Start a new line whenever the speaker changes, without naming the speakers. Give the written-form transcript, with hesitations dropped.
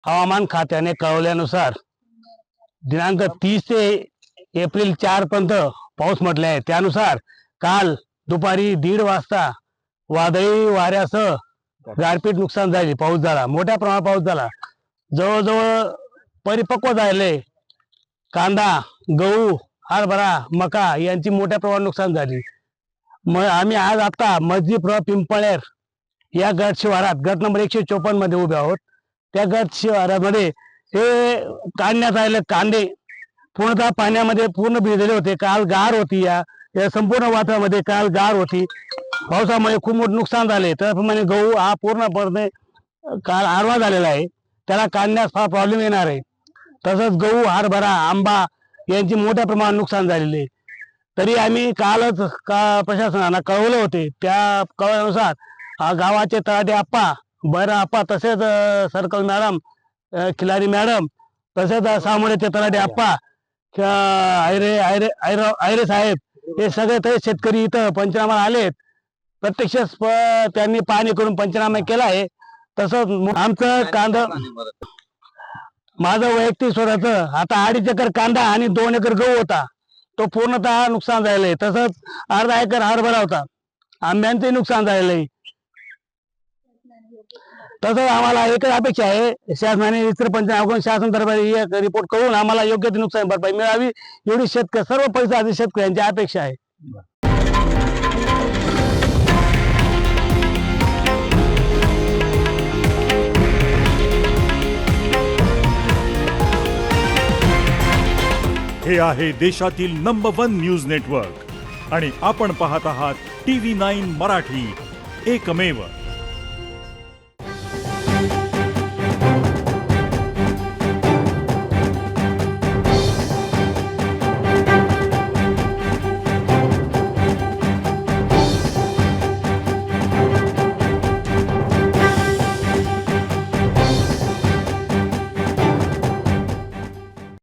हवामान खात्याने कळवल्यानुसार दिनांक 30 ते एप्रिल 4 पर्यंत पाऊस म्हटले आहे। त्यानुसार काल दुपारी 1:30 वाजता वादळी वाऱ्यासह गारपीट नुकसान झाले। पाऊस झाला, मोठ्या प्रमाणात पाऊस झाला। जवळजवळ परिपक्व झाले कांदा, गहू, हरभरा, मका यांची मोठ्या प्रमाणात नुकसान झाली। आम्ही आज आता मस्जिद पिंपळनेर या गट शिवारात गट नंबर 154 मध्ये उभे आहोत। त्या गट शिवारामध्ये हे काढण्यात आलेले कांदे पूर्णतः पाण्यामध्ये पूर्ण भिजलेले होते। काल गार होती, या संपूर्ण वातावरणामध्ये काल गार होती। पावसामुळे खूप मोठे नुकसान झाले। त्याप्रमाणे गहू हा पूर्णपणे काल आडवा झालेला आहे, त्याला काढण्यास फार प्रॉब्लेम येणार आहे। तसंच गहू, हरभरा, आंबा यांची मोठ्या प्रमाणात नुकसान झालेले। तरी आम्ही कालच प्रशासनाला कळवले होते। त्या कळवल्यानुसार गावाचे तलाठी आप्पा, बैरा आप्पा, तसेच सर्कल मॅडम, खिलारी मॅडम, तसेच सामोरेचे तलाठी आप्पा, आयरे साहेब, हे सगळे ते शेतकरी इथं पंचनामा आलेत। प्रत्यक्ष त्यांनी पाहणी करून पंचनामा केला आहे। तसंच आमचं कांदा, माझं वैयक्तिक स्वतःचं आता 2.5 एकर कांदा आणि 2 एकर गहू होता, तो पूर्णतः नुकसान झालेलं आहे। तसंच अर्धा एकर हरभरा होता, आंब्यांचे नुकसान झालेलं आहे। तसंच आम्हाला एकच अपेक्षा आहे, शासनाने इतर पंचनामा शासन दरबारी रिपोर्ट करून आम्हाला योग्य ती नुकसान भरपाई मिळावी, एवढी सर्व परिसरातील शेतकऱ्यांची अपेक्षा आहे।
हे आहे देशातील नंबर 1 न्यूज नेटवर्क आणि आपण पाहत आहात TV9 मराठी, एकमेव।